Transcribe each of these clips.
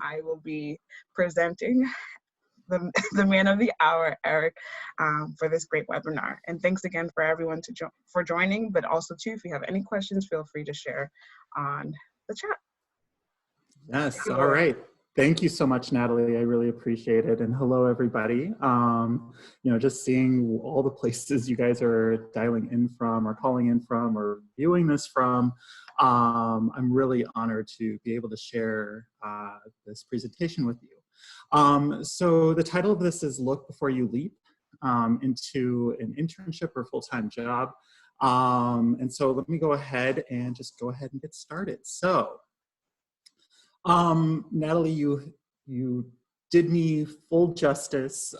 I will be presenting the man of the hour, Erik, for this great webinar. And thanks again for everyone for joining, but also too, if you have any questions, feel free to share on the chat. Yes, all right. Thank you so much, Natalie. I really appreciate it. And hello, everybody. Just seeing all the places you guys are dialing in from or calling in from or viewing this from, I'm really honored to be able to share this presentation with you. So the title of this is Look Before You Leap into an Internship or Full-Time Job. And so let me go ahead and get started. So, Natalie, you did me full justice.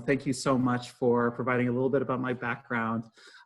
Thank you so much for providing a little bit about my background.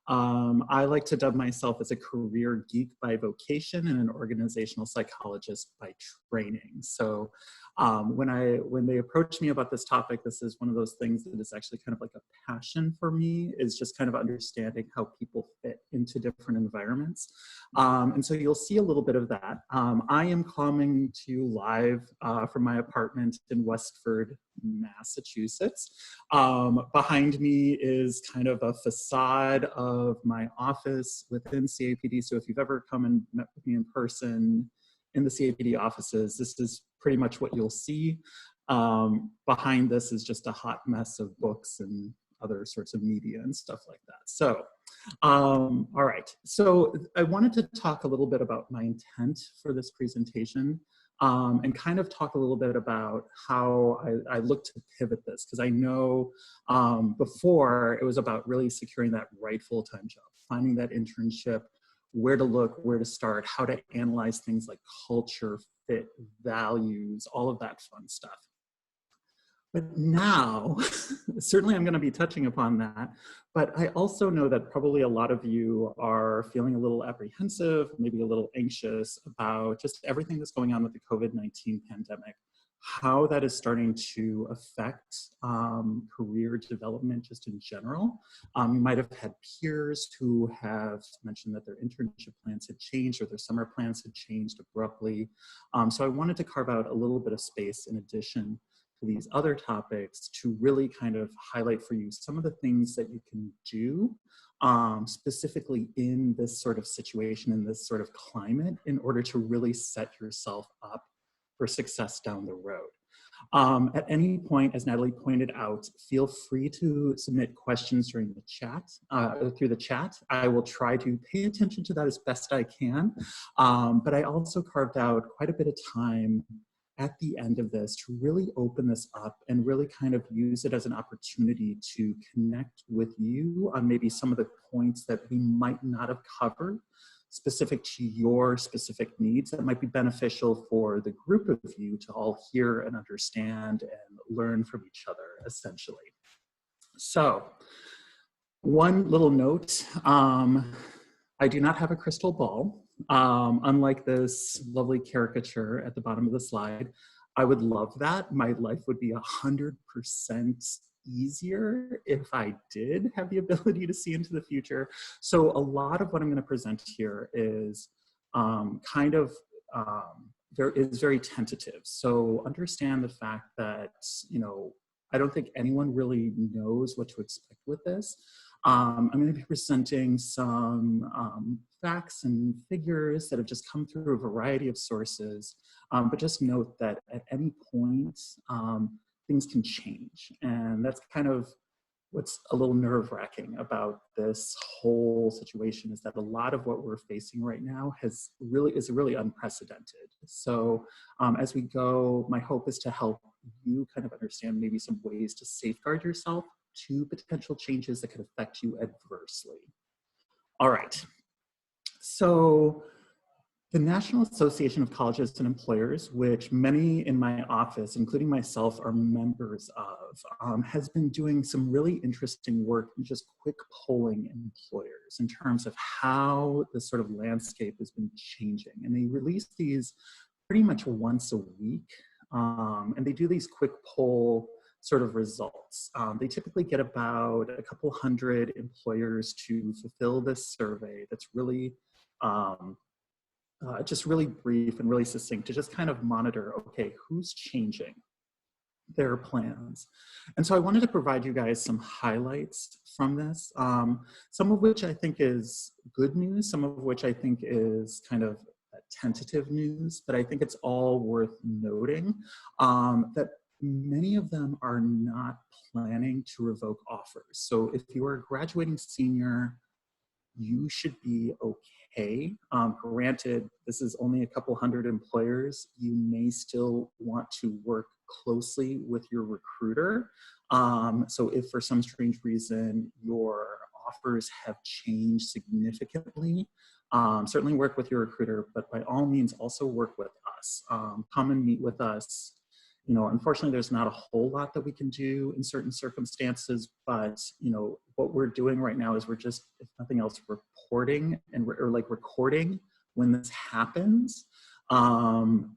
I like to dub myself as a career geek by vocation and an organizational psychologist by training. So when they approached me about this topic, this is one of those things that is actually kind of like a passion for me, is just kind of understanding how people fit into different environments. And so you'll see a little bit of that. I am coming to you live from my apartment in Westford, Massachusetts. Behind me is kind of a facade of my office within CAPD. So if you've ever come and met with me in person in the CAPD offices, this is pretty much what you'll see. Behind this is just a hot mess of books and other sorts of media and stuff like that. So, all right. So I wanted to talk a little bit about my intent for this presentation. And kind of talk a little bit about how I look to pivot this, because I know before it was about really securing that right full-time job, finding that internship, where to look, where to start, how to analyze things like culture, fit, values, all of that fun stuff. But now, certainly I'm going to be touching upon that, but I also know that probably a lot of you are feeling a little apprehensive, maybe a little anxious about just everything that's going on with the COVID-19 pandemic, how that is starting to affect career development just in general. You might have had peers who have mentioned that their internship plans had changed or their summer plans had changed abruptly. So I wanted to carve out a little bit of space in addition to these other topics to really kind of highlight for you some of the things that you can do specifically in this sort of situation, in this sort of climate, in order to really set yourself up for success down the road. At any point, as Natalie pointed out, feel free to submit questions during the chat, through the chat. I will try to pay attention to that as best I can, but I also carved out quite a bit of time at the end of this to really open this up and really kind of use it as an opportunity to connect with you on maybe some of the points that we might not have covered specific to your specific needs that might be beneficial for the group of you to all hear and understand and learn from each other, essentially. So, one little note, I do not have a crystal ball. Unlike this lovely caricature at the bottom of the slide, I would love that. My life would be 100% easier if I did have the ability to see into the future. So a lot of what I'm going to present here is very tentative. So understand the fact that, I don't think anyone really knows what to expect with this. I'm going to be presenting some facts and figures that have just come through a variety of sources, but just note that at any point, things can change. And that's kind of what's a little nerve-wracking about this whole situation, is that a lot of what we're facing right now is really unprecedented. So as we go, my hope is to help you kind of understand maybe some ways to safeguard yourself to potential changes that could affect you adversely. All right, so the National Association of Colleges and Employers, which many in my office, including myself, are members of, has been doing some really interesting work in just quick polling employers in terms of how the sort of landscape has been changing. And they release these pretty much once a week, and they do these quick poll sort of results. They typically get about a couple hundred employers to fulfill this survey that's really just really brief and really succinct to just kind of monitor, okay, who's changing their plans. And so I wanted to provide you guys some highlights from this, some of which I think is good news, some of which I think is kind of tentative news, but I think it's all worth noting that many of them are not planning to revoke offers. So if you are a graduating senior, you should be okay. Granted, this is only a couple hundred employers. You may still want to work closely with your recruiter. So if for some strange reason your offers have changed significantly, certainly work with your recruiter, but by all means also work with us. Come and meet with us. You know, unfortunately, there's not a whole lot that we can do in certain circumstances, but, you know, what we're doing right now is we're just, if nothing else, reporting and or like recording when this happens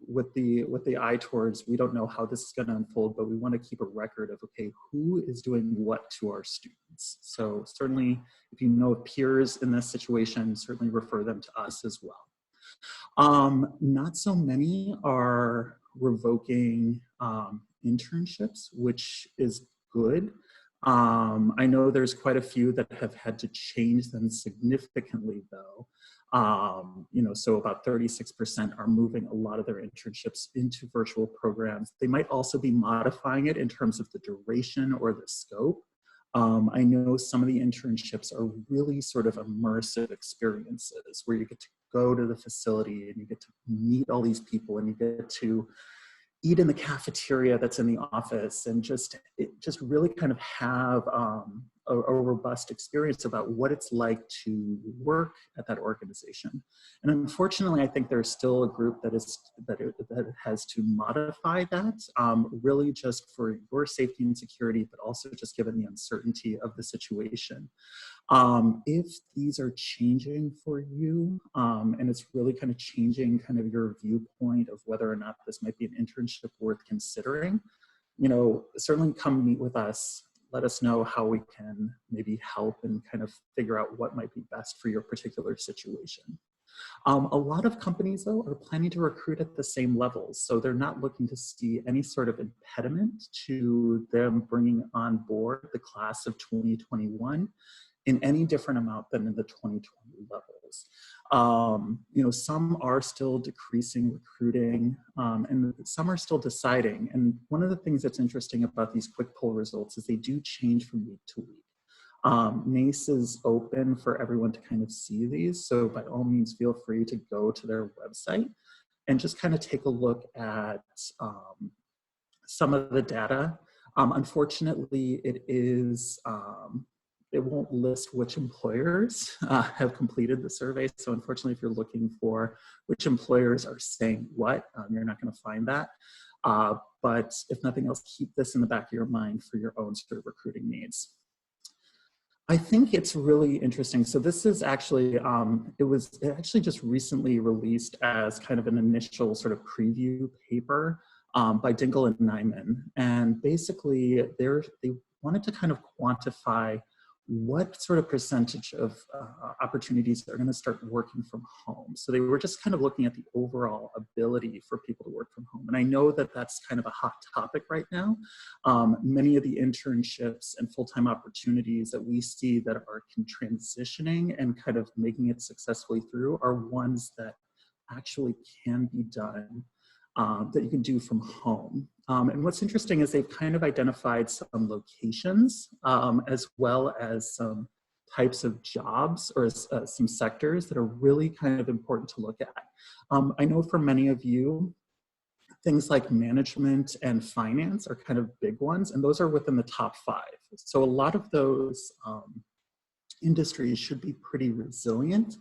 with the eye towards, we don't know how this is going to unfold, but we want to keep a record of, okay, who is doing what to our students. So certainly, if you know of peers in this situation, certainly refer them to us as well. Not so many are revoking internships, which is good. I know there's quite a few that have had to change them significantly though. You know, so about 36% are moving a lot of their internships into virtual programs. They might also be modifying it in terms of the duration or the scope. I know some of the internships are really sort of immersive experiences where you get to go to the facility and you get to meet all these people and you get to eat in the cafeteria that's in the office and just really kind of have a robust experience about what it's like to work at that organization. And unfortunately, I think there's still a group that has to modify that, really just for your safety and security, but also just given the uncertainty of the situation. If these are changing for you, and it's really kind of changing kind of your viewpoint of whether or not this might be an internship worth considering, you know, certainly come meet with us. Let us know how we can maybe help and kind of figure out what might be best for your particular situation. A lot of companies, though, are planning to recruit at the same levels. So they're not looking to see any sort of impediment to them bringing on board the class of 2021 in any different amount than in the 2020 levels. You know, some are still decreasing recruiting and some are still deciding. And one of the things that's interesting about these quick poll results is they do change from week to week. NACE is open for everyone to kind of see these. So by all means, feel free to go to their website and just kind of take a look at some of the data. Unfortunately, it won't list which employers have completed the survey. So unfortunately, if you're looking for which employers are saying what, you're not going to find that. But if nothing else, keep this in the back of your mind for your own sort of recruiting needs. I think it's really interesting. So this is actually, it actually just recently released as kind of an initial sort of preview paper by Dingle and Nyman. And basically they wanted to kind of quantify what sort of percentage of opportunities are going to start working from home. So they were just kind of looking at the overall ability for people to work from home. And I know that that's kind of a hot topic right now. Many of the internships and full-time opportunities that we see that are transitioning and kind of making it successfully through are ones that actually can be done that you can do from home. And what's interesting is they've kind of identified some locations as well as some types of jobs or some sectors that are really kind of important to look at. I know for many of you, things like management and finance are kind of big ones, and those are within the top 5. So a lot of those industries should be pretty resilient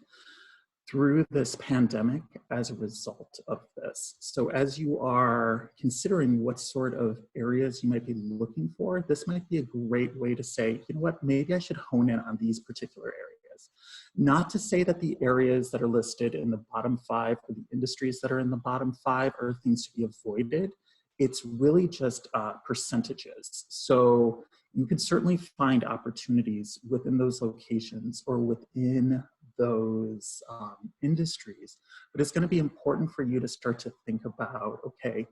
through this pandemic as a result of this. So as you are considering what sort of areas you might be looking for, this might be a great way to say, you know what, maybe I should hone in on these particular areas. Not to say that the areas that are listed in the bottom 5 or the industries that are in the bottom 5 are things to be avoided. It's really just percentages. So you can certainly find opportunities within those locations or within those industries. But it's going to be important for you to start to think about, okay,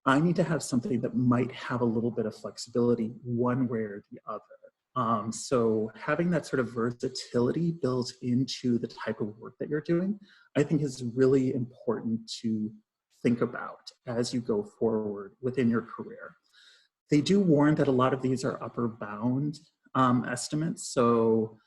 I need to have something that might have a little bit of flexibility one way or the other. So having that sort of versatility built into the type of work that you're doing, I think is really important to think about as you go forward within your career. They do warn that a lot of these are upper bound estimates. So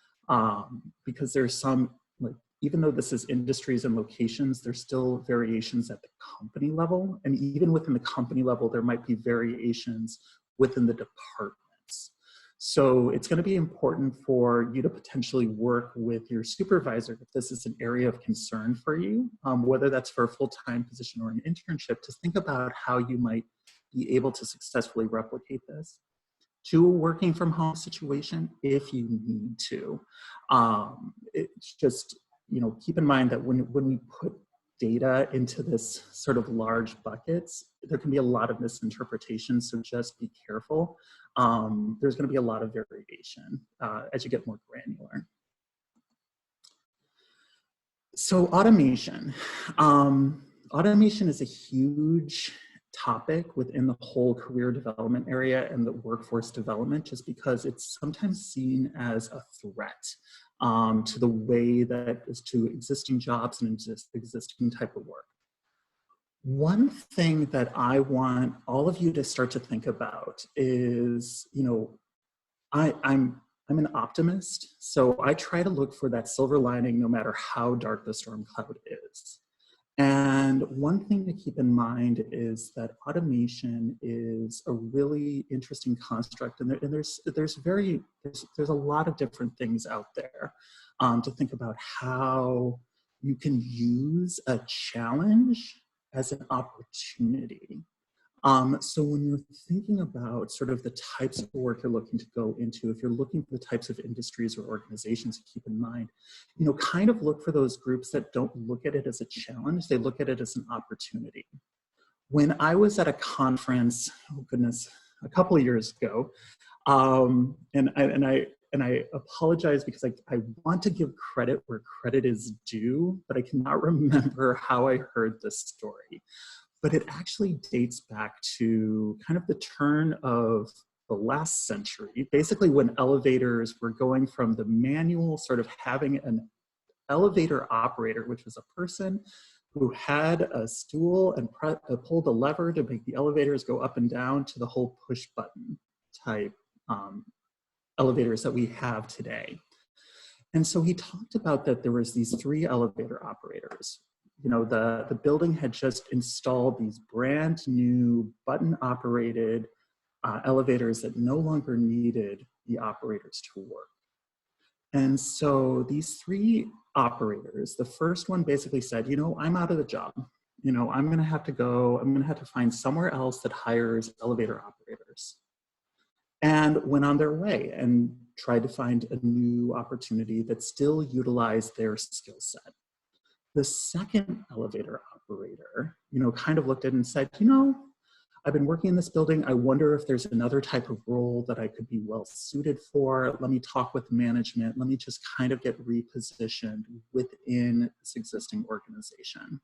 because there's some, like, even though this is industries and locations, there's still variations at the company level. And even within the company level, there might be variations within the departments. So it's going to be important for you to potentially work with your supervisor if this is an area of concern for you, whether that's for a full-time position or an internship, to think about how you might be able to successfully replicate this to a working from home situation if you need to. It's just, you know, keep in mind that when we put data into this sort of large buckets, there can be a lot of misinterpretation, so just be careful. There's going to be a lot of variation as you get more granular. So automation. Automation is a huge topic within the whole career development area and the workforce development, just because it's sometimes seen as a threat to the way that is to existing jobs and existing type of work. One thing that I want all of you to start to think about is, you know, I'm an optimist, so I try to look for that silver lining no matter how dark the storm cloud is. And one thing to keep in mind is that automation is a really interesting construct, and there's a lot of different things out there to think about how you can use a challenge as an opportunity. So when you're thinking about sort of the types of work you're looking to go into, if you're looking for the types of industries or organizations to keep in mind, you know, kind of look for those groups that don't look at it as a challenge, they look at it as an opportunity. When I was at a conference, oh goodness, a couple of years ago, and I apologize because I want to give credit where credit is due, but I cannot remember how I heard this story. But it actually dates back to kind of the turn of the last century, basically when elevators were going from the manual, sort of having an elevator operator, which was a person who had a stool and pulled a lever to make the elevators go up and down, to the whole push button type elevators that we have today. And so he talked about that there was these 3 elevator operators. You know, the building had just installed these brand new button operated elevators that no longer needed the operators to work. And so these 3 operators, the first one basically said, you know, I'm out of the job. You know, I'm going to have to find somewhere else that hires elevator operators. And went on their way and tried to find a new opportunity that still utilized their skill set. The second elevator operator, you know, kind of looked at it and said, you know, I've been working in this building. I wonder if there's another type of role that I could be well suited for. Let me talk with management. Let me just kind of get repositioned within this existing organization.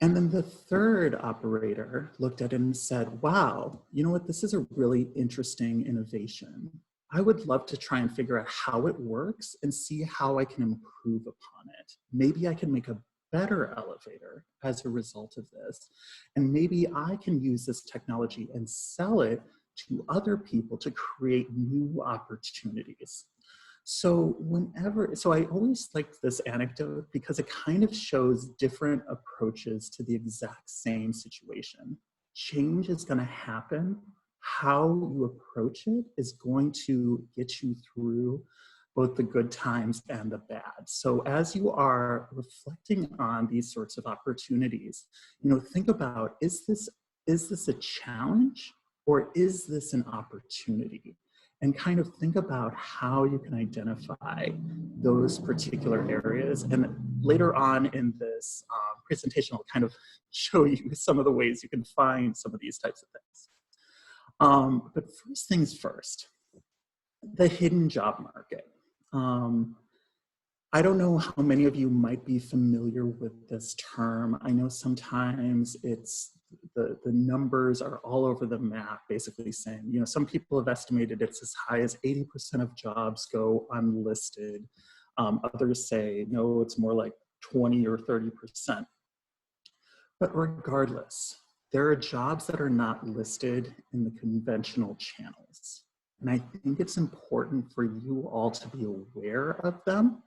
And then the third operator looked at it and said, wow, you know what, this is a really interesting innovation. I would love to try and figure out how it works and see how I can improve upon it. Maybe I can make a better elevator as a result of this. And maybe I can use this technology and sell it to other people to create new opportunities. So I always like this anecdote because it kind of shows different approaches to the exact same situation. Change is going to happen. How you approach it is going to get you through both the good times and the bad. So as you are reflecting on these sorts of opportunities, you know, think about, is this a challenge or is this an opportunity? And kind of think about how you can identify those particular areas. And later on in this presentation, I'll kind of show you some of the ways you can find some of these types of things. But first things first, the hidden job market. I don't know how many of you might be familiar with this term. I know sometimes it's the numbers are all over the map, basically saying, you know, some people have estimated it's as high as 80% of jobs go unlisted. Others say, no, it's more like 20 or 30%. But regardless, there are jobs that are not listed in the conventional channels. And I think it's important for you all to be aware of them,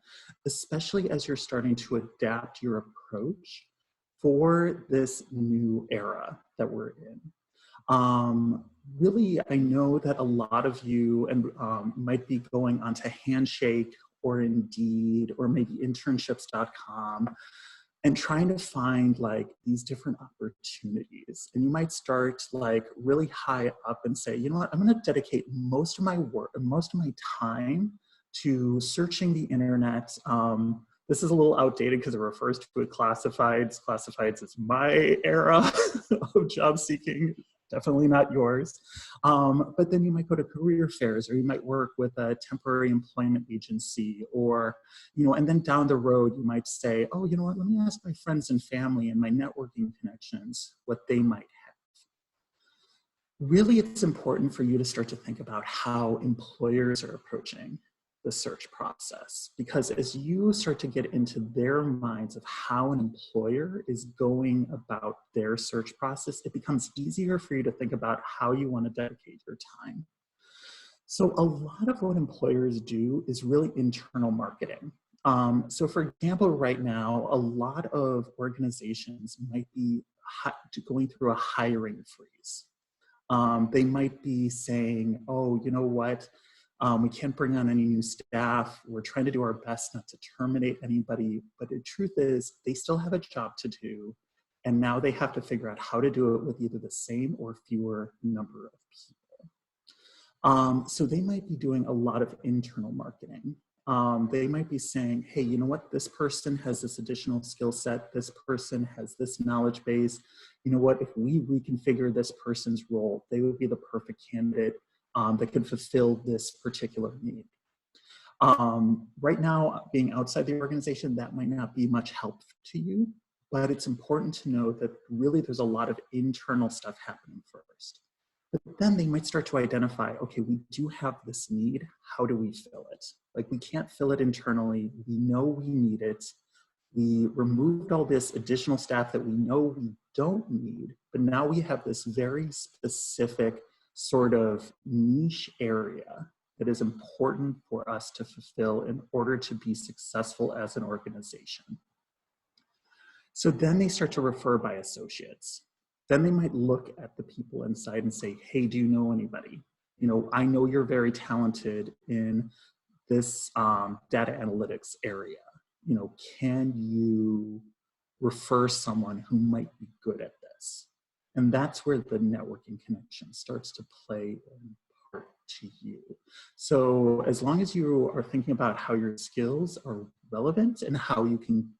especially as you're starting to adapt your approach for this new era that we're in. Really, I know that a lot of you might be going onto Handshake or Indeed or maybe internships.com and trying to find like these different opportunities. And you might start like really high up and say, you know what, I'm going to dedicate most of my work, most of my time to searching the internet. This is a little outdated because it refers to classifieds. Classifieds is my era of job seeking, definitely not yours. But then you might go to career fairs, or you might work with a temporary employment agency, or, you know, and then down the road, you might say, oh, you know what, let me ask my friends and family and my networking connections what they might have. Really, it's important for you to start to think about how employers are approaching the search process, because as you start to get into their minds of how an employer is going about their search process, it becomes easier for you to think about how you want to dedicate your time. So a lot of what employers do is really internal marketing. So for example, right now, a lot of organizations might be going through a hiring freeze. They might be saying, oh, you know what? We can't bring on any new staff. We're trying to do our best not to terminate anybody. But the truth is, they still have a job to do. And now they have to figure out how to do it with either the same or fewer number of people. So they might be doing a lot of internal marketing. They might be saying, hey, you know what? This person has this additional skill set. This person has this knowledge base. You know what? If we reconfigure this person's role, they would be the perfect candidate that could fulfill this particular need. Right now, being outside the organization, that might not be much help to you, but it's important to know that really there's a lot of internal stuff happening first. But then they might start to identify, okay, we do have this need, how do we fill it? Like, we can't fill it internally, we know we need it, we removed all this additional staff that we know we don't need, but now we have this very specific sort of niche area that is important for us to fulfill in order to be successful as an organization. So then they start to refer by associates. Then they might look at the people inside and say, hey, do you know anybody? You know, I know you're very talented in this data analytics area. You know, can you refer someone who might be good at this? And that's where the networking connection starts to play in part to you. So as long as you are thinking about how your skills are relevant and how you can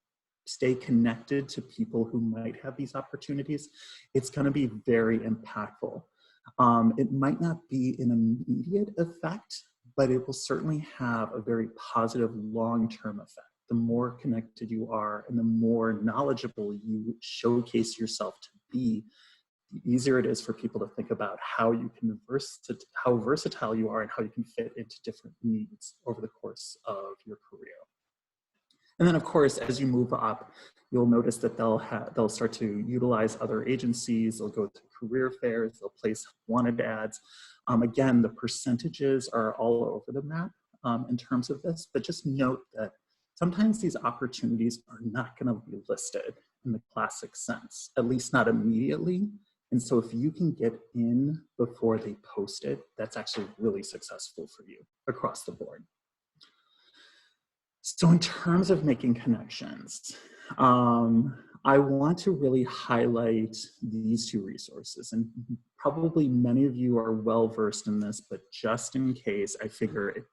stay connected to people who might have these opportunities, it's going to be very impactful. It might not be an immediate effect, but it will certainly have a very positive long-term effect. The more connected you are and the more knowledgeable you showcase yourself to be, the easier it is for people to think about how you can how versatile you are and how you can fit into different needs over the course of your career. And then, of course, as you move up, you'll notice that they'll start to utilize other agencies. They'll go to career fairs. They'll place wanted ads. Again, the percentages are all over the map in terms of this, but just note that sometimes these opportunities are not going to be listed in the classic sense, at least not immediately. And so if you can get in before they post it, that's actually really successful for you across the board. So in terms of making connections, I want to really highlight these two resources. And probably many of you are well versed in this, but just in case, I figure it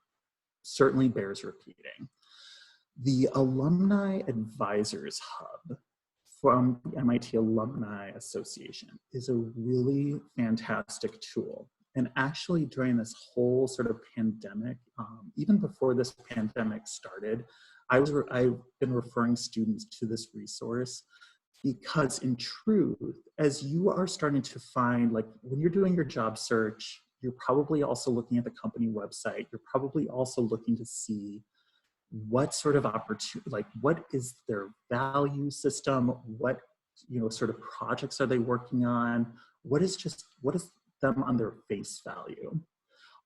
certainly bears repeating. The Alumni Advisors Hub from the MIT Alumni Association is a really fantastic tool. And actually during this whole sort of pandemic, even before this pandemic started, I've been referring students to this resource because in truth, as you are starting to find, like when you're doing your job search, you're probably also looking at the company website. You're probably also looking to see what sort of opportunity, like what is their value system? What, sort of projects are they working on? What is them on their face value?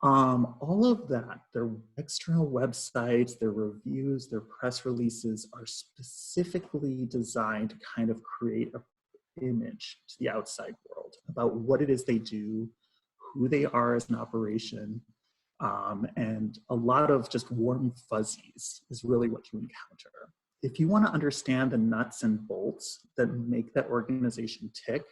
All of that, their external websites, their reviews, their press releases are specifically designed to kind of create an image to the outside world about what it is they do, who they are as an operation, and a lot of just warm fuzzies is really what you encounter. If you want to understand the nuts and bolts that make that organization tick,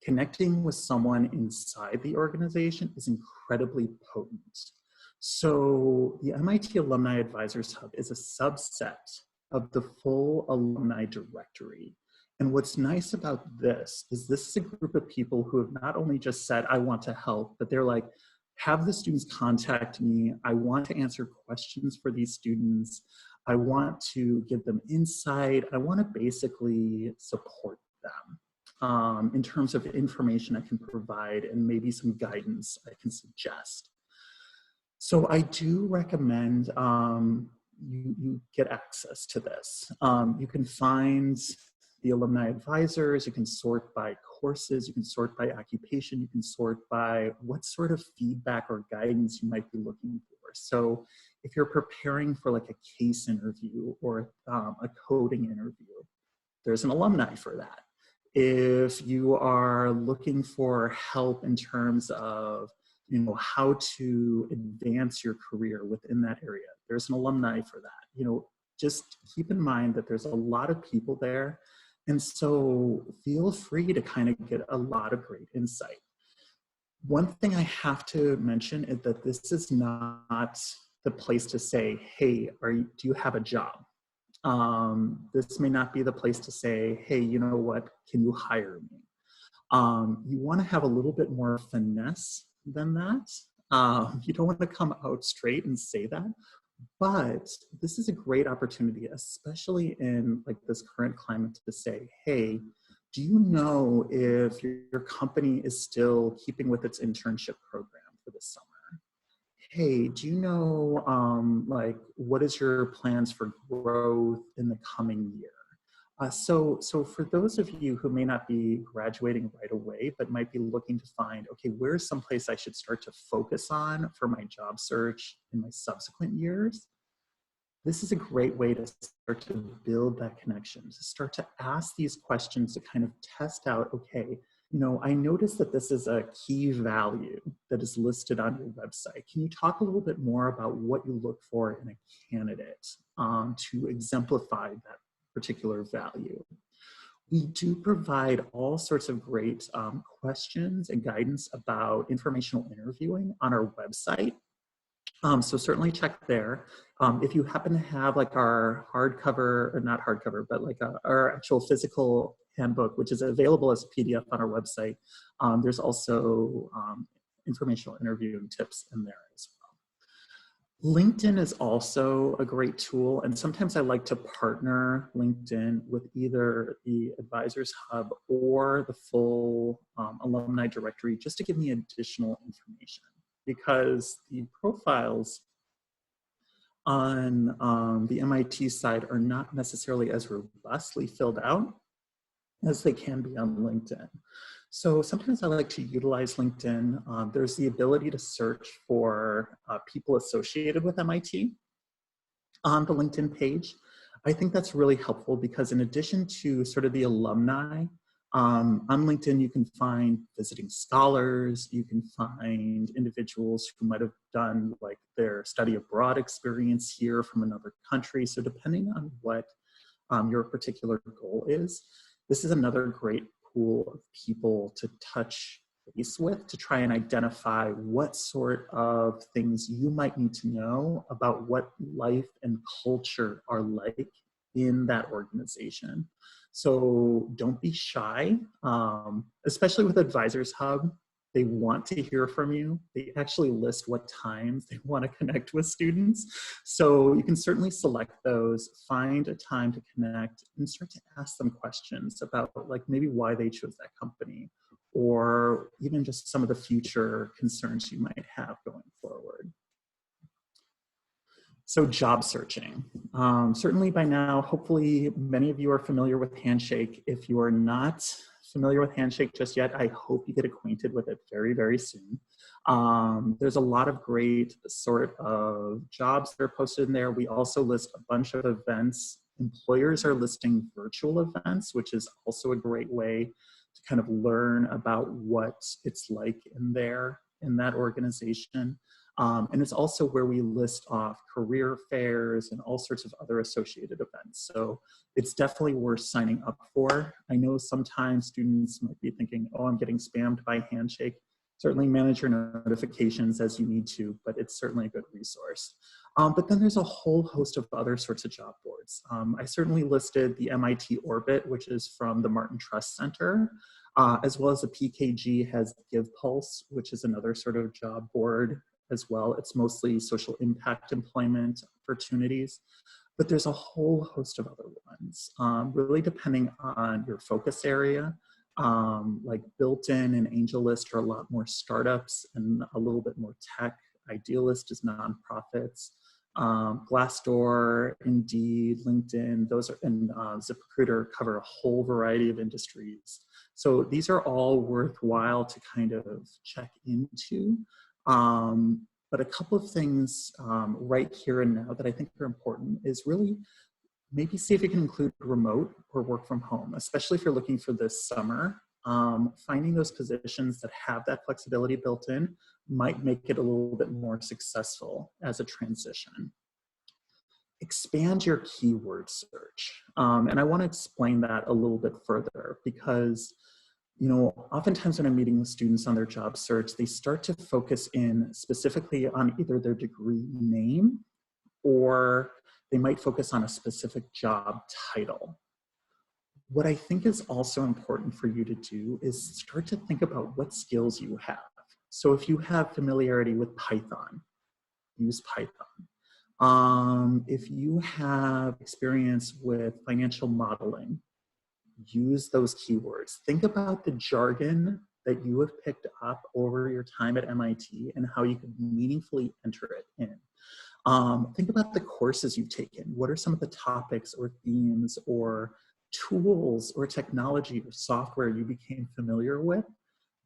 connecting with someone inside the organization is incredibly potent. So the MIT Alumni Advisors Hub is a subset of the full alumni directory. And what's nice about this is a group of people who have not only just said, I want to help, but they're like, have the students contact me. I want to answer questions for these students. I want to give them insight. I want to basically support them in terms of information I can provide and maybe some guidance I can suggest. So I do recommend you get access to this. You can find the alumni advisors, you can sort by courses, you can sort by occupation, you can sort by what sort of feedback or guidance you might be looking for. So if you're preparing for like a case interview or a coding interview, there's an alumni for that. If you are looking for help in terms of how to advance your career within that area, there's an alumni for that. Just keep in mind that there's a lot of people there. And so feel free to kind of get a lot of great insight. One thing I have to mention is that this is not the place to say, hey, do you have a job? This may not be the place to say, hey, you know what, can you hire me? You want to have a little bit more finesse than that. You don't want to come out straight and say that. But this is a great opportunity, especially in like this current climate, to say, hey, do you know if your company is still keeping with its internship program for the summer? Hey, do you know like what is your plans for growth in the coming year? So for those of you who may not be graduating right away, but might be looking to find, okay, where's someplace I should start to focus on for my job search in my subsequent years? This is a great way to start to build that connection, to start to ask these questions, to kind of test out, okay, I noticed that this is a key value that is listed on your website. Can you talk a little bit more about what you look for in a candidate to exemplify that particular value? We do provide all sorts of great questions and guidance about informational interviewing on our website. So certainly check there. If you happen to have like our hardcover, or not hardcover, but like our actual physical handbook, which is available as a PDF on our website, there's also informational interviewing tips in there as well. LinkedIn is also a great tool, and sometimes I like to partner LinkedIn with either the Advisors Hub or the full alumni directory just to give me additional information, because the profiles on the MIT side are not necessarily as robustly filled out as they can be on LinkedIn. So sometimes I like to utilize LinkedIn. There's the ability to search for people associated with MIT on the LinkedIn page. I think that's really helpful because in addition to sort of the alumni, on LinkedIn you can find visiting scholars, you can find individuals who might have done like their study abroad experience here from another country. So depending on what your particular goal is, this is another great pool of people to touch base with to try and identify what sort of things you might need to know about what life and culture are like in that organization. So don't be shy, especially with Advisors Hub. They want to hear from you. They actually list what times they want to connect with students. So you can certainly select those, find a time to connect, and start to ask them questions about like maybe why they chose that company, or even just some of the future concerns you might have going forward. So job searching. Certainly by now, hopefully many of you are familiar with Handshake. If you are not familiar with Handshake just yet, I hope you get acquainted with it very, very soon. There's a lot of great sort of jobs that are posted in there. We also list a bunch of events. Employers are listing virtual events, which is also a great way to kind of learn about what it's like in there, in that organization. And it's also where we list off career fairs and all sorts of other associated events. So it's definitely worth signing up for. I know sometimes students might be thinking, oh, I'm getting spammed by Handshake. Certainly manage your notifications as you need to, but it's certainly a good resource. But then there's a whole host of other sorts of job boards. I certainly listed the MIT Orbit, which is from the Martin Trust Center, as well as the PKG has GivePulse, which is another sort of job board as well. It's mostly social impact employment opportunities, but there's a whole host of other ones, really depending on your focus area. Like Built-in and AngelList are a lot more startups and a little bit more tech. Idealist is nonprofits. Glassdoor, Indeed, LinkedIn, those are, and ZipRecruiter cover a whole variety of industries. So these are all worthwhile to kind of check into. But a couple of things right here and now that I think are important is really maybe see if you can include remote or work from home, especially if you're looking for this summer. Finding those positions that have that flexibility built in might make it a little bit more successful as a transition. Expand your keyword search. And I want to explain that a little bit further because oftentimes when I'm meeting with students on their job search, they start to focus in specifically on either their degree name or they might focus on a specific job title. What I think is also important for you to do is start to think about what skills you have. So if you have familiarity with Python, use Python. If you have experience with financial modeling, use those keywords. Think about the jargon that you have picked up over your time at MIT and how you can meaningfully enter it in. Think about the courses you've taken. What are some of the topics or themes or tools or technology or software you became familiar with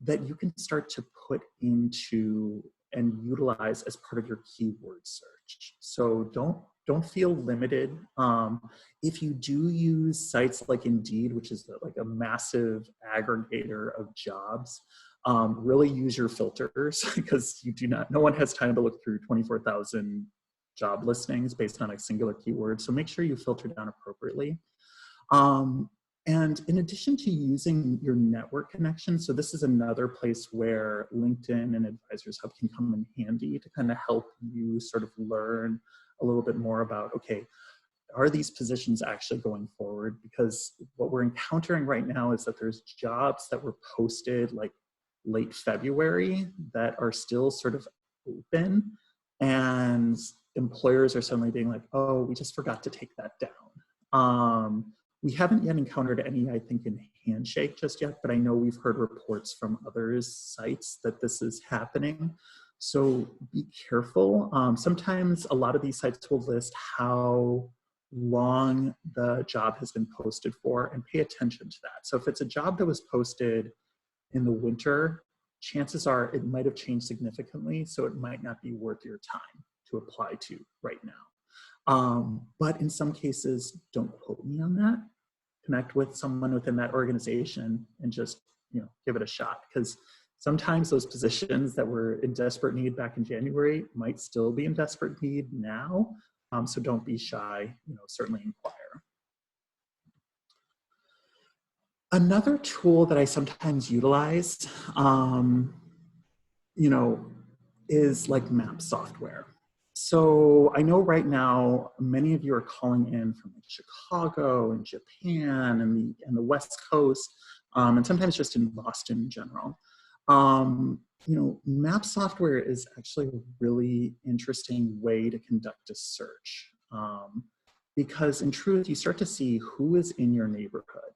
that you can start to put into and utilize as part of your keyword search. So don't feel limited. If you do use sites like Indeed, which is like a massive aggregator of jobs, really use your filters because no one has time to look through 24,000 job listings based on a singular keyword. So make sure you filter down appropriately. And in addition to using your network connection, so this is another place where LinkedIn and Advisors Hub can come in handy to kind of help you sort of learn a little bit more about, okay, are these positions actually going forward? Because what we're encountering right now is that there's jobs that were posted like late February that are still sort of open, and employers are suddenly being like, oh, we just forgot to take that down. We haven't yet encountered any, I think, in Handshake just yet, but I know we've heard reports from others' sites that this is happening. So be careful. Sometimes a lot of these sites will list how long the job has been posted for and pay attention to that. So if it's a job that was posted in the winter, chances are it might have changed significantly, so it might not be worth your time to apply to right now. But in some cases, don't quote me on that. Connect with someone within that organization and just give it a shot, because sometimes those positions that were in desperate need back in January might still be in desperate need now. So don't be shy, certainly inquire. Another tool that I sometimes utilize, is like map software. So I know right now, many of you are calling in from like Chicago and Japan and the West Coast, and sometimes just in Boston in general. Map software is actually a really interesting way to conduct a search, because in truth, you start to see who is in your neighborhood.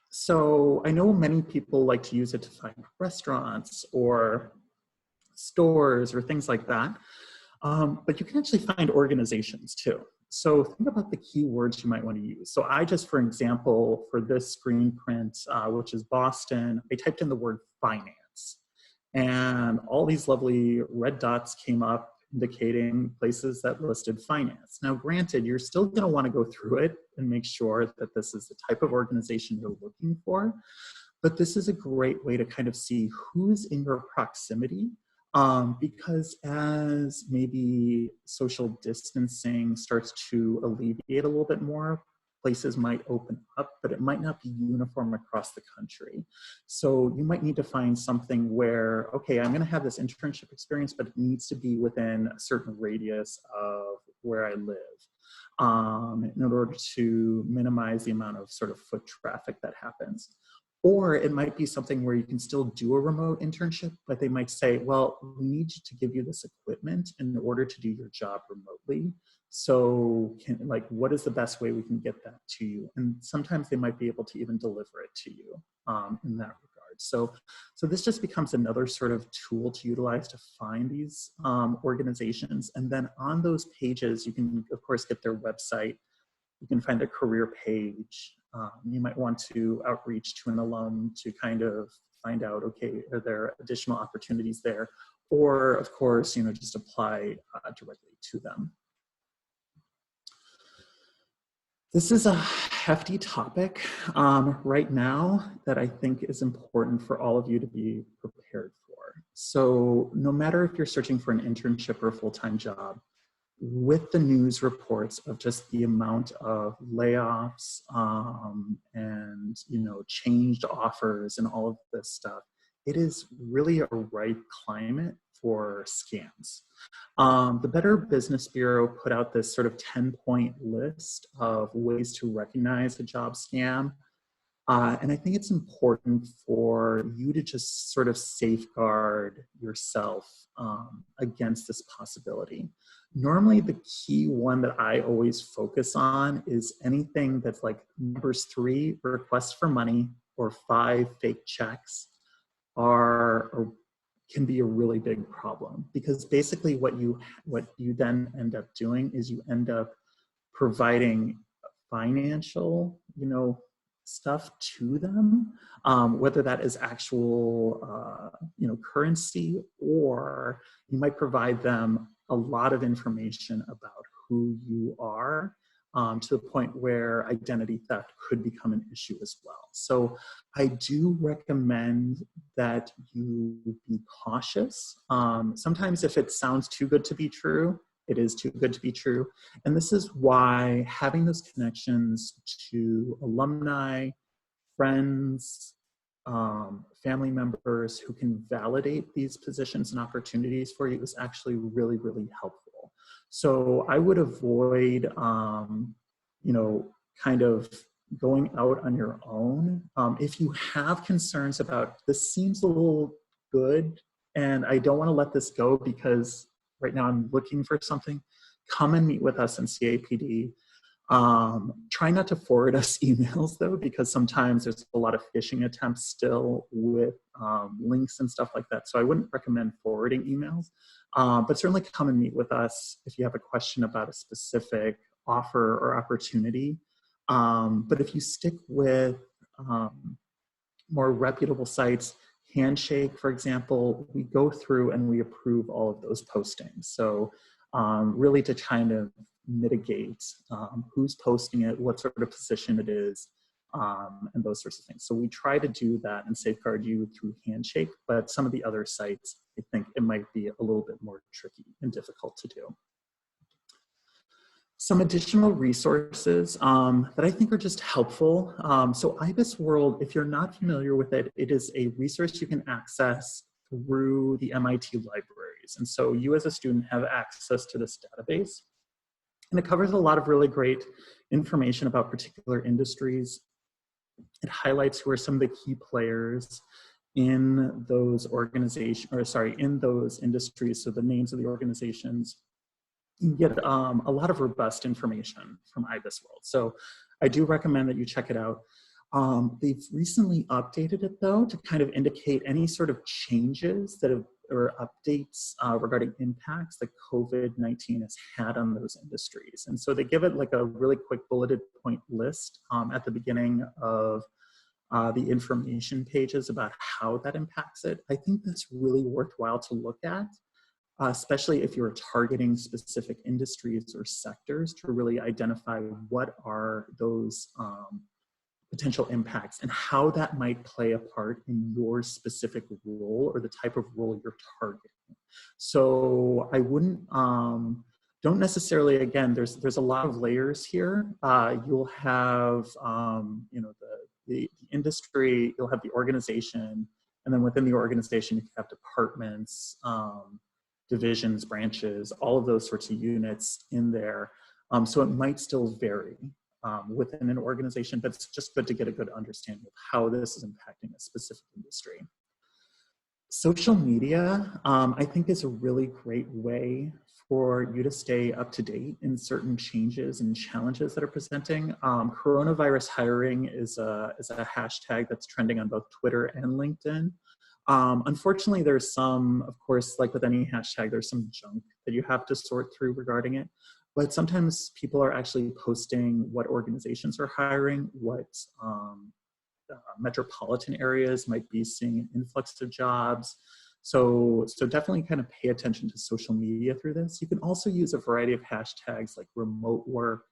So I know many people like to use it to find restaurants or stores or things like that, but you can actually find organizations too. So think about the keywords you might want to use. So I just, for example, for this screen print, which is Boston, I typed in the word finance. And all these lovely red dots came up indicating places that listed finance. Now, granted, you're still going to want to go through it and make sure that this is the type of organization you're looking for. But this is a great way to kind of see who's in your proximity, because as maybe social distancing starts to alleviate a little bit more, places might open up, but it might not be uniform across the country. So you might need to find something where, okay, I'm going to have this internship experience, but it needs to be within a certain radius of where I live, in order to minimize the amount of sort of foot traffic that happens. Or it might be something where you can still do a remote internship, but they might say, well, we need to give you this equipment in order to do your job remotely. So what is the best way we can get that to you? And sometimes they might be able to even deliver it to you in that regard. So this just becomes another sort of tool to utilize to find these organizations. And then on those pages, you can, of course, get their website. You can find their career page. You might want to outreach to an alum to kind of find out, okay, are there additional opportunities there? Or, of course, just apply directly to them. This is a hefty topic right now that I think is important for all of you to be prepared for. So no matter if you're searching for an internship or a full-time job, with the news reports of just the amount of layoffs and changed offers and all of this stuff, it is really a ripe climate for scams. The Better Business Bureau put out this sort of 10-point list of ways to recognize a job scam. And I think it's important for you to just sort of safeguard yourself against this possibility. Normally, the key one that I always focus on is anything that's like numbers 3, requests for money, or 5, fake checks can be a really big problem, because basically what you then end up doing is you end up providing financial, stuff to them, whether that is actual, currency, or you might provide them a lot of information about who you are, to the point where identity theft could become an issue as well. So I do recommend that you be cautious. Sometimes if it sounds too good to be true, it is too good to be true. And this is why having those connections to alumni, friends, family members who can validate these positions and opportunities for you is actually really, really helpful. So I would avoid, kind of going out on your own. If you have concerns about, this seems a little good and I don't want to let this go because right now I'm looking for something, come and meet with us in CAPD. Try not to forward us emails though, because sometimes there's a lot of phishing attempts still with links and stuff like that. So I wouldn't recommend forwarding emails, but certainly come and meet with us if you have a question about a specific offer or opportunity. But if you stick with more reputable sites, Handshake, for example, we go through and we approve all of those postings. So really to kind of mitigate who's posting it, what sort of position it is, and those sorts of things. So we try to do that and safeguard you through Handshake, but some of the other sites, I think it might be a little bit more tricky and difficult to do. Some additional resources that I think are just helpful. So IBIS World, if you're not familiar with it, it is a resource you can access through the MIT libraries. And so you as a student have access to this database. And it covers a lot of really great information about particular industries. It highlights who are some of the key players in those organizations, or sorry, in those industries, so the names of the organizations, you can get a lot of robust information from IBIS World. So I do recommend that you check it out. They've recently updated it though to kind of indicate any sort of changes that have, or updates regarding impacts that COVID-19 has had on those industries. And so they give it like a really quick bulleted point list at the beginning of the information pages about how that impacts it. I think that's really worthwhile to look at, especially if you're targeting specific industries or sectors to really identify what are those potential impacts and how that might play a part in your specific role or the type of role you're targeting. So I wouldn't, don't necessarily, again, there's a lot of layers here. You'll have, you know, the industry, you'll have the organization, and then within the organization, you can have departments, divisions, branches, all of those sorts of units in there. So it might still vary within an organization, but it's just good to get a good understanding of how this is impacting a specific industry. Social media, I think, is a really great way for you to stay up to date in certain changes and challenges that are presenting. Coronavirus hiring is a hashtag that's trending on both Twitter and LinkedIn. Unfortunately, there's some, of course, like with any hashtag, there's some junk that you have to sort through regarding it. But sometimes people are actually posting what organizations are hiring, what metropolitan areas might be seeing an influx of jobs. So definitely kind of pay attention to social media through this. You can also use a variety of hashtags like remote work,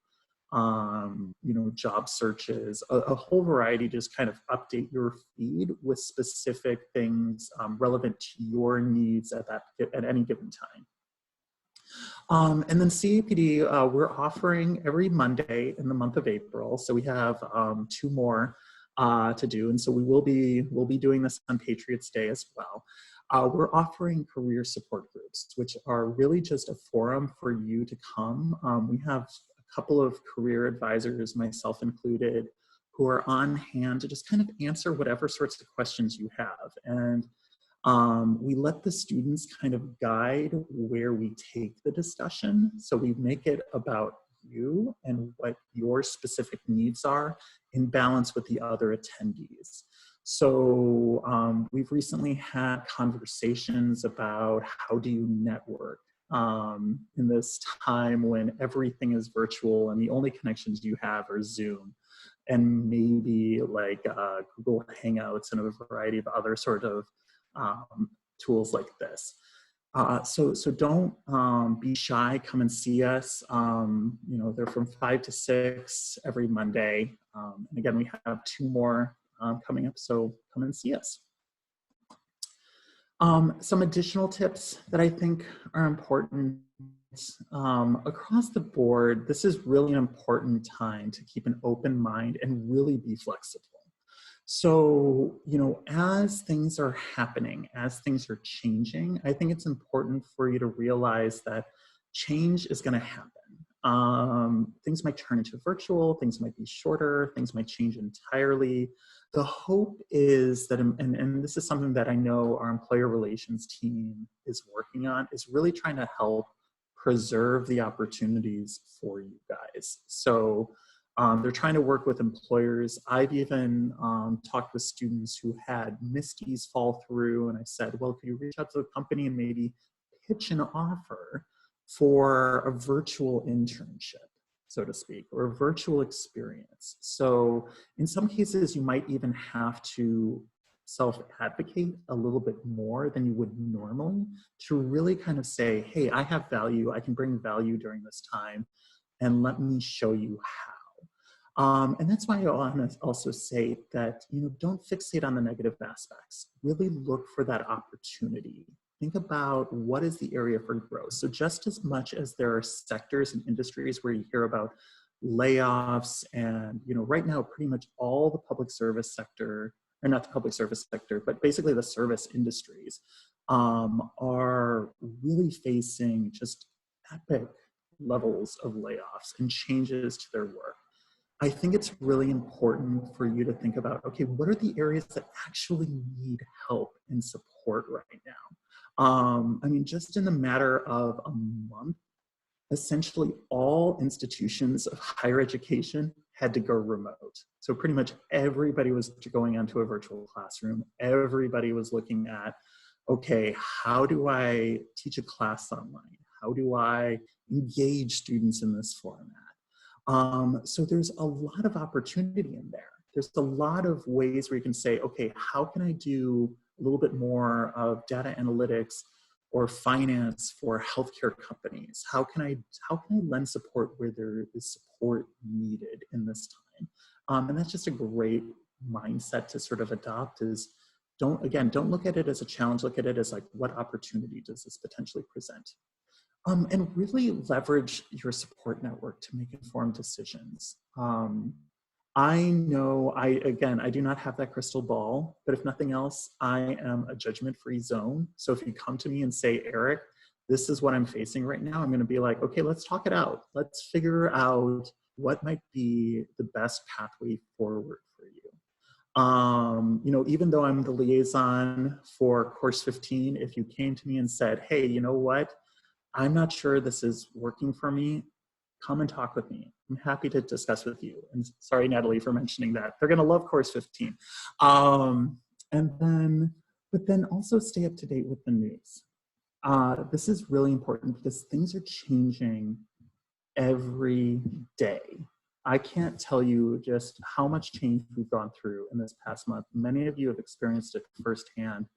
you know, job searches, a whole variety to just kind of update your feed with specific things relevant to your needs at any given time. And then CAPD, we're offering every Monday in the month of April. So we have 2 more to do. And so we'll be doing this on Patriots Day as well. We're offering career support groups, which are really just a forum for you to come. We have a couple of career advisors, myself included, who are on hand to just kind of answer whatever sorts of questions you have. And we let the students kind of guide where we take the discussion. So we make it about you and what your specific needs are in balance with the other attendees. So we've recently had conversations about how do you network in this time when everything is virtual and the only connections you have are Zoom and maybe like Google Hangouts and a variety of other sort of tools like this. So don't be shy, come and see us. You know, they're from 5 to 6 every Monday. And again, we have 2 more coming up, so come and see us. Some additional tips that I think are important across the board. This is really an important time to keep an open mind and really be flexible. So, you know, as things are happening, as things are changing, I think it's important for you to realize that change is going to happen. Things might turn into virtual, things might be shorter, things might change entirely. The hope is that, and this is something that I know our employer relations team is working on, is really trying to help preserve the opportunities for you guys. So they're trying to work with employers. I've even talked with students who had misties fall through, and I said, well, could you reach out to the company and maybe pitch an offer for a virtual internship, so to speak, or a virtual experience? So in some cases, you might even have to self-advocate a little bit more than you would normally to really kind of say, hey, I have value, I can bring value during this time, and let me show you how. And that's why I want to also say that, you know, don't fixate on the negative aspects. Really look for that opportunity. Think about what is the area for growth. So just as much as there are sectors and industries where you hear about layoffs and, you know, right now pretty much all the public service sector, or not the public service sector, but basically the service industries are really facing just epic levels of layoffs and changes to their work. I think it's really important for you to think about, okay, what are the areas that actually need help and support right now? I mean, just in the matter of a month, essentially all institutions of higher education had to go remote. So pretty much everybody was going onto a virtual classroom. Everybody was looking at, okay, how do I teach a class online? How do I engage students in this format? So there's a lot of opportunity in there. There's a lot of ways where you can say, okay, how can I do a little bit more of data analytics or finance for healthcare companies? How can I lend support where there is support needed in this time? And that's just a great mindset to sort of adopt. Is don't look at it as a challenge. Look at it as like, what opportunity does this potentially present? And really leverage your support network to make informed decisions. I know, I do not have that crystal ball, but if nothing else, I am a judgment-free zone. So if you come to me and say, Erik, this is what I'm facing right now, I'm gonna be like, okay, let's talk it out. Let's figure out what might be the best pathway forward for you. You know, even though I'm the liaison for course 15, if you came to me and said, hey, you know what? I'm not sure this is working for me, come and talk with me. I'm happy to discuss with you. And sorry, Natalie, for mentioning that. They're gonna love course 15. But then also stay up to date with the news. This is really important because things are changing every day. I can't tell you just how much change we've gone through in this past month. Many of you have experienced it firsthand.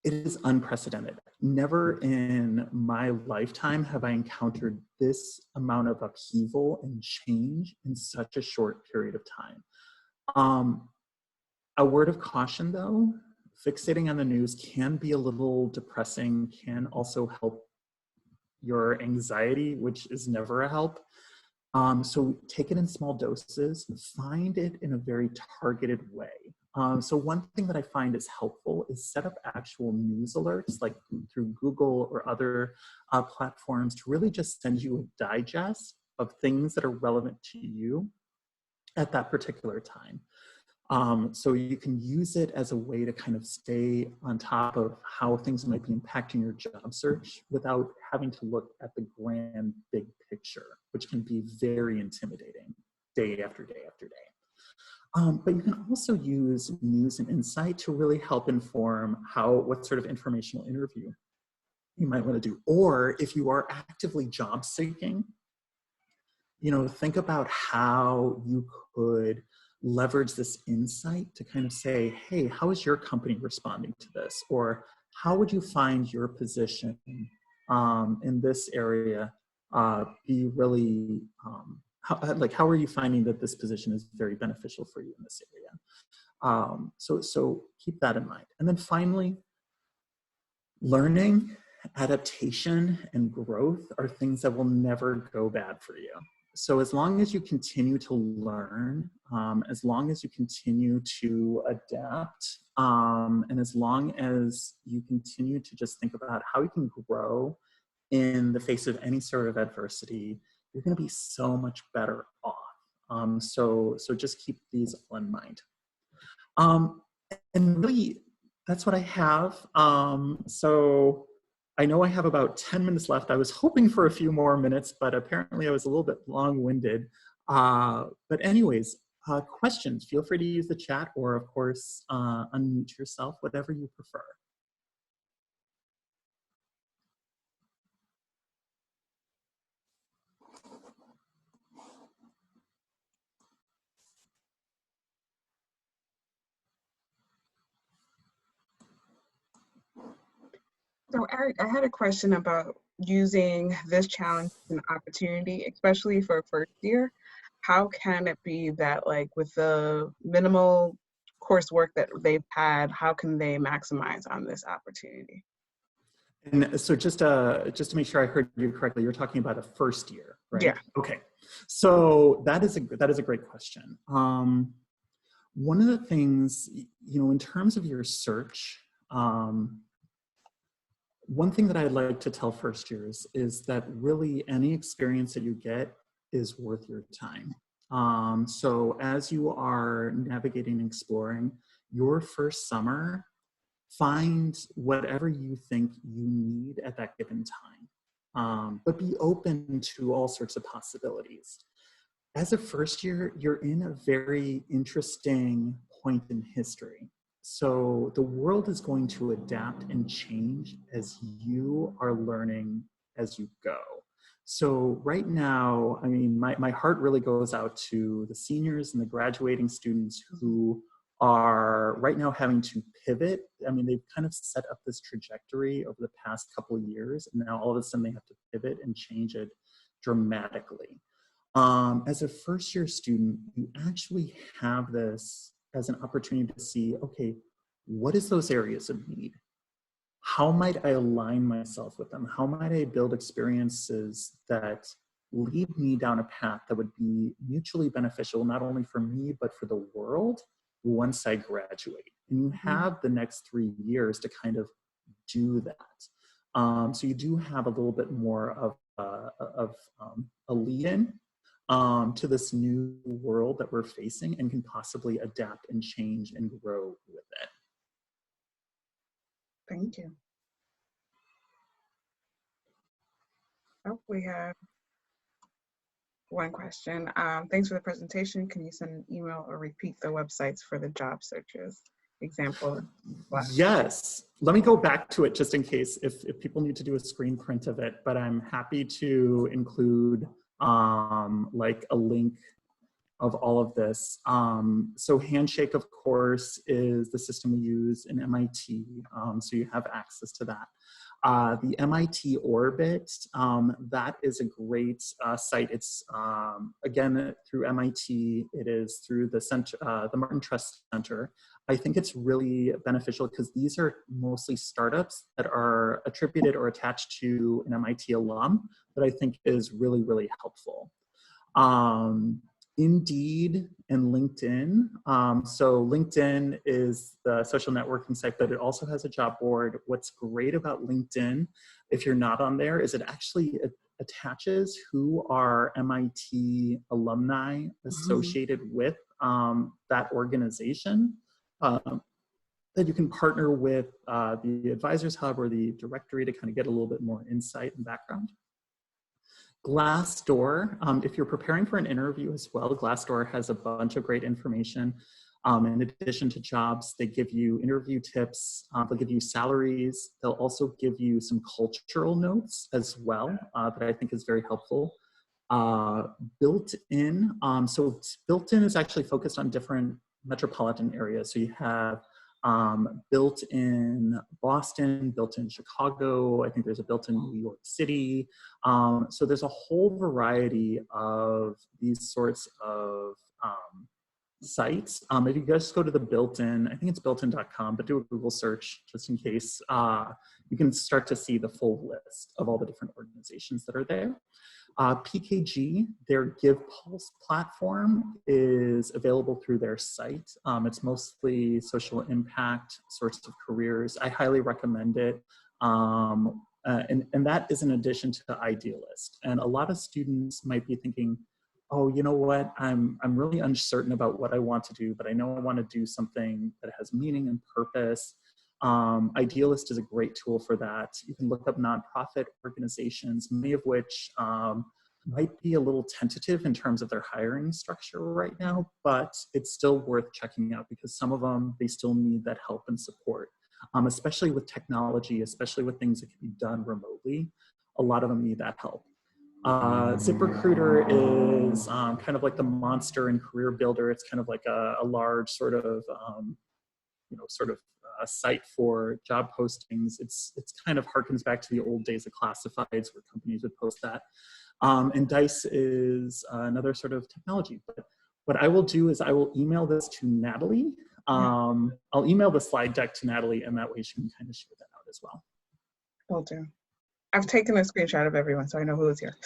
It is unprecedented. Never in my lifetime have I encountered this amount of upheaval and change in such a short period of time. A word of caution though, fixating on the news can be a little depressing, can also help your anxiety, which is never a help. So take it in small doses, find it in a very targeted way. So one thing that I find is helpful is set up actual news alerts, like through Google or other platforms, to really just send you a digest of things that are relevant to you at that particular time. So you can use it as a way to kind of stay on top of how things might be impacting your job search without having to look at the grand big picture, which can be very intimidating day after day after day. But you can also use news and insight to really help inform what sort of informational interview you might want to do. Or if you are actively job seeking, you know, think about how you could leverage this insight to kind of say, hey, how is your company responding to this? Or how would you find your position in this area be really, how are you finding that this position is very beneficial for you in this area? So keep that in mind. And then finally, learning, adaptation, and growth are things that will never go bad for you. So as long as you continue to learn, as long as you continue to adapt, and as long as you continue to just think about how you can grow in the face of any sort of adversity, you're going to be so much better off. So just keep these all in mind. And really, that's what I have. So I know I have about 10 minutes left. I was hoping for a few more minutes, but apparently I was a little bit long-winded. But anyways, questions, feel free to use the chat or of course, unmute yourself, whatever you prefer. So Erik, I had a question about using this challenge as an opportunity, especially for first year. How can it be that, like, with the minimal coursework that they've had, how can they maximize on this opportunity? And so just to make sure I heard you correctly, you're talking about a first year, right? Yeah. Okay. So that is a great question. One of the things, you know, in terms of your search, one thing that I'd like to tell first years is that really any experience that you get is worth your time. So as you are navigating and exploring your first summer, find whatever you think you need at that given time, but be open to all sorts of possibilities. As a first year, you're in a very interesting point in history. So the world is going to adapt and change as you are learning as you go. So right now, I mean, my heart really goes out to the seniors and the graduating students who are right now having to pivot. I mean, they've kind of set up this trajectory over the past couple of years, and now all of a sudden they have to pivot and change it dramatically. As a first year student, you actually have this as an opportunity to see, okay, what is those areas of need? How might I align myself with them? How might I build experiences that lead me down a path that would be mutually beneficial, not only for me, but for the world once I graduate? And you have the next 3 years to kind of do that. So you do have a little bit more of a lead-in to this new world that we're facing, and can possibly adapt and change and grow with it. Thank you. Oh, we have one question. Thanks for the presentation. Can you send an email or repeat the websites for the job searches? Example. Yes. Let me go back to it just in case if people need to do a screen print of it, but I'm happy to include like a link of all of this. So Handshake, of course, is the system we use in MIT. So you have access to that. The MIT Orbit, that is a great site. It's, again, through MIT. It is through the center, the Martin Trust Center. I think it's really beneficial because these are mostly startups that are attributed or attached to an MIT alum that I think is really, really helpful. Indeed and LinkedIn. So LinkedIn is the social networking site, but it also has a job board. What's great about LinkedIn, if you're not on there, is it actually attaches who are MIT alumni associated with that organization, that you can partner with the Advisors Hub or the directory to kind of get a little bit more insight and background. Glassdoor, if you're preparing for an interview as well, Glassdoor has a bunch of great information. In addition to jobs, they give you interview tips, they'll give you salaries, they'll also give you some cultural notes as well that I think is very helpful. Built-in, so Built-in is actually focused on different metropolitan areas. So you have built in Boston, built in Chicago, I think there's a built in New York City. So there's a whole variety of these sorts of sites. If you just go to the built-in, I think it's builtin.com, but do a Google search just in case, you can start to see the full list of all the different organizations that are there. PKG, their Give Pulse platform, is available through their site. It's mostly social impact sorts of careers. I highly recommend it. And that is in addition to Idealist. And a lot of students might be thinking, oh, you know what, I'm really uncertain about what I want to do, but I know I want to do something that has meaning and purpose. Idealist is a great tool for that. You can look up nonprofit organizations, many of which might be a little tentative in terms of their hiring structure right now, but it's still worth checking out because some of them, they still need that help and support, especially with technology, especially with things that can be done remotely. A lot of them need that help. ZipRecruiter is kind of like the monster in Career Builder. It's kind of like a large sort of, a site for job postings. It's kind of harkens back to the old days of classifieds where companies would post that. And Dice is another sort of technology. But what I will do is I will email this to Natalie. I'll email the slide deck to Natalie, and that way she can kind of share that out as well. Will do. I've taken a screenshot of everyone, so I know who is here.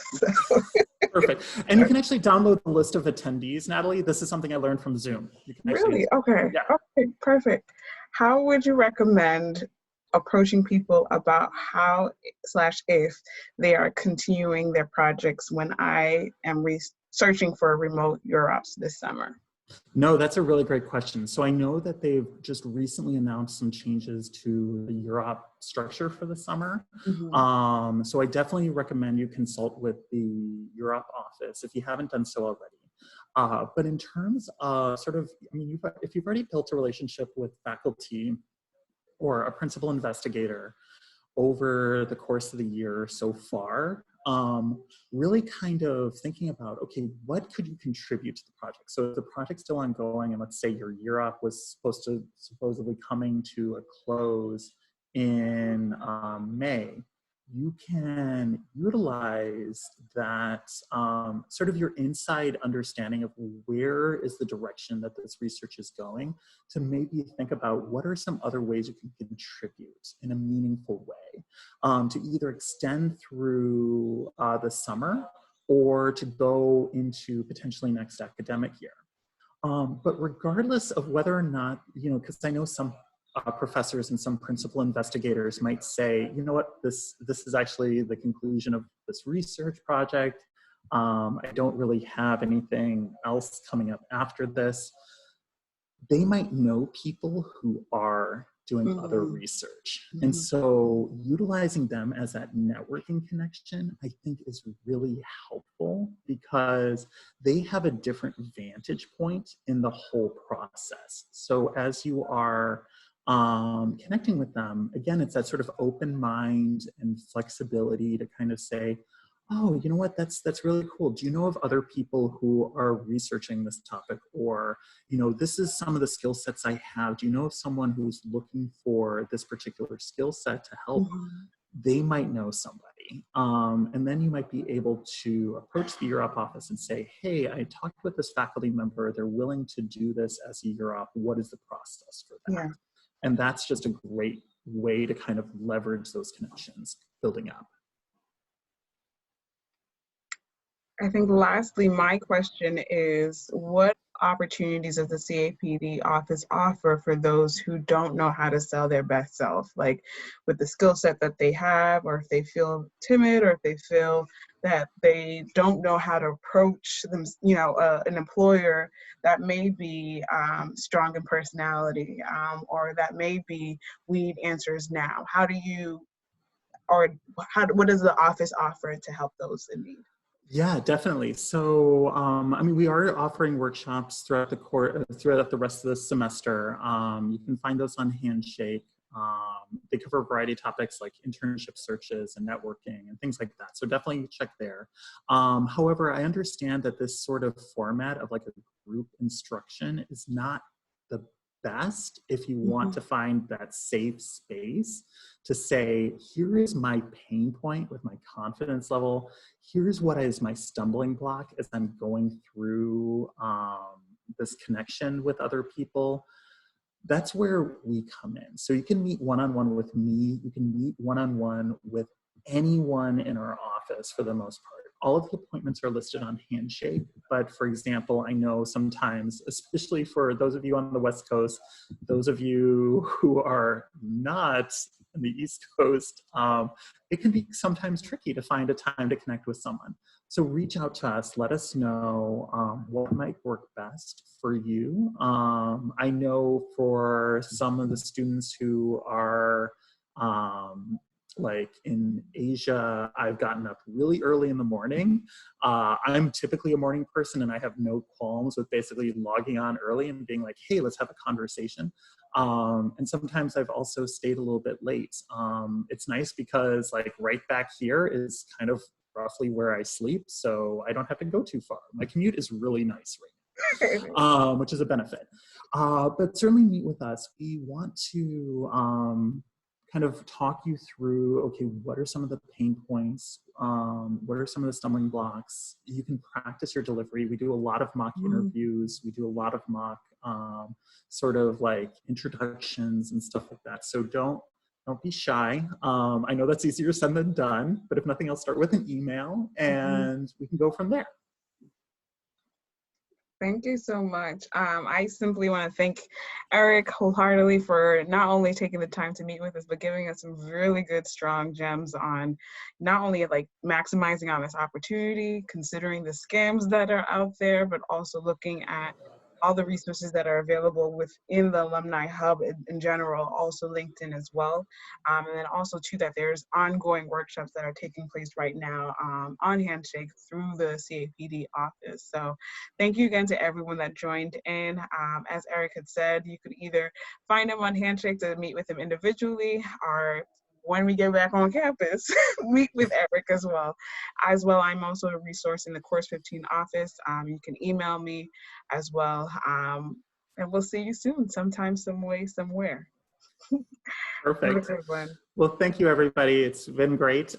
Perfect. And you can actually download the list of attendees, Natalie. This is something I learned from Zoom. You can really? Okay. Yeah. Okay, perfect. How would you recommend approaching people about how slash if they are continuing their projects when I am searching for remote UROPs this summer? No, that's a really great question. So I know that they've just recently announced some changes to the Europe structure for the summer. So I definitely recommend you consult with the Europe office if you haven't done so already. But in terms of sort of, I mean, if you've already built a relationship with faculty or a principal investigator over the course of the year so far, really kind of thinking about, okay, what could you contribute to the project? So if the project's still ongoing, and let's say your year up was supposedly coming to a close in May, you can utilize that sort of your inside understanding of where is the direction that this research is going to maybe think about what are some other ways you can contribute in a meaningful way to either extend through the summer or to go into potentially next academic year. But regardless of whether or not, because I know some professors and some principal investigators might say, you know what, this is actually the conclusion of this research project. I don't really have anything else coming up after this. They might know people who are doing other research. And so utilizing them as that networking connection, I think is really helpful because they have a different vantage point in the whole process. So as you are connecting with them, again, it's that sort of open mind and flexibility to kind of say, oh, you know what, that's really cool. Do you know of other people who are researching this topic? Or, this is some of the skill sets I have. Do you know of someone who's looking for this particular skill set to help? They might know somebody. And then you might be able to approach the Europe office and say, hey, I talked with this faculty member. They're willing to do this as a Europe. What is the process for that? Yeah. And that's just a great way to kind of leverage those connections building up. I think lastly, my question is, what opportunities does the CAPD office offer for those who don't know how to sell their best self, like with the skill set that they have, or if they feel timid, or if they feel that they don't know how to approach them, an employer that may be strong in personality, or that may be, we need answers now. What does the office offer to help those in need? Yeah, definitely. So, we are offering workshops throughout the rest of the semester. You can find those on Handshake. They cover a variety of topics like internship searches and networking and things like that. So definitely check there. However, I understand that this sort of format of like a group instruction is not the best if you want to find that safe space to say, here is my pain point with my confidence level. Here's what is my stumbling block as I'm going through this connection with other people. That's where we come in. So you can meet one-on-one with me. You can meet one-on-one with anyone in our office for the most part. All of the appointments are listed on Handshake, but for example, I know sometimes, especially for those of you on the West Coast, those of you who are not on the East Coast, it can be sometimes tricky to find a time to connect with someone. So reach out to us, let us know what might work best for you. I know for some of the students who are like in Asia, I've gotten up really early in the morning. I'm typically a morning person and I have no qualms with basically logging on early and being like, hey, let's have a conversation. And sometimes I've also stayed a little bit late. It's nice because like right back here is kind of roughly where I sleep, so I don't have to go too far. My commute is really nice right now, which is a benefit. But certainly meet with us. We want to kind of talk you through, okay, what are some of the pain points? What are some of the stumbling blocks? You can practice your delivery. We do a lot of mock interviews. We do a lot of mock sort of like introductions and stuff like that. So don't be shy. I know that's easier said than done, but if nothing else, start with an email and we can go from there. Thank you so much. I simply want to thank Erik wholeheartedly for not only taking the time to meet with us, but giving us some really good, strong gems on not only like maximizing on this opportunity, considering the scams that are out there, but also looking at all the resources that are available within the Alumni Hub in general, also LinkedIn as well. And then also too that there's ongoing workshops that are taking place right now on Handshake through the CAPD office. So thank you again to everyone that joined in. As Erik had said, you could either find him on Handshake to meet with him individually, or when we get back on campus, meet with Erik as well. As well, I'm also a resource in the Course 15 office. You can email me as well. And we'll see you soon, sometime, some way, somewhere. Have a Perfect. good one. Well, thank you, everybody. It's been great.